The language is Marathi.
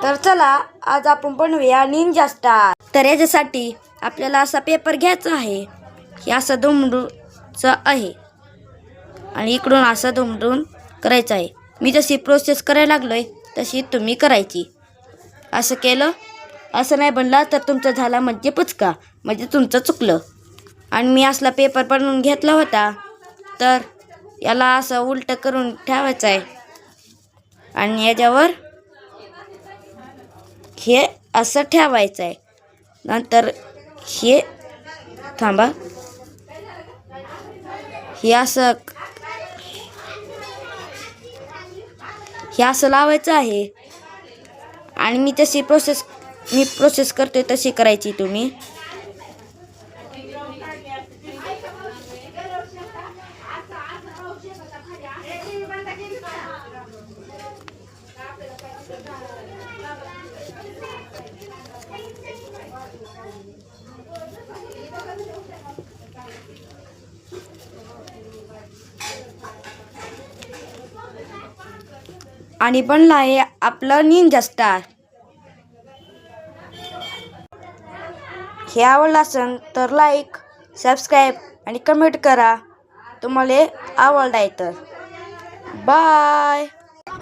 तर चला आज आपण बनवूया निंजा स्टार। तर याच्यासाठी आपल्याला असा पेपर घ्यायचा आहे, हे असं दुमडूचं आहे आणि इकडून असं दुमडून करायचं आहे। मी जशी प्रोसेस करायला लागलोय तशी तुम्ही करायची। असं केलं, असं नाही बनला तर तुमचं झाला म्हणजे पुचका, म्हणजे तुमचं चुकलं। आणि मी असला पेपर बनवून घेतला होता, तर याला असं उलटं करून ठेवायचं आहे आणि याच्यावर हे असं ठेवायचं आहे। नंतर हे थांबा, हे असं लावायचं आहे आणि मी प्रोसेस करते तशी करायची तुम्ही। आणि बनला आहे आपलं निंजा स्टार। हे आवडलं असेल तर लाईक, सबस्क्राईब आणि कमेंट करा तुम्हाला आवडलाय तर। बाय।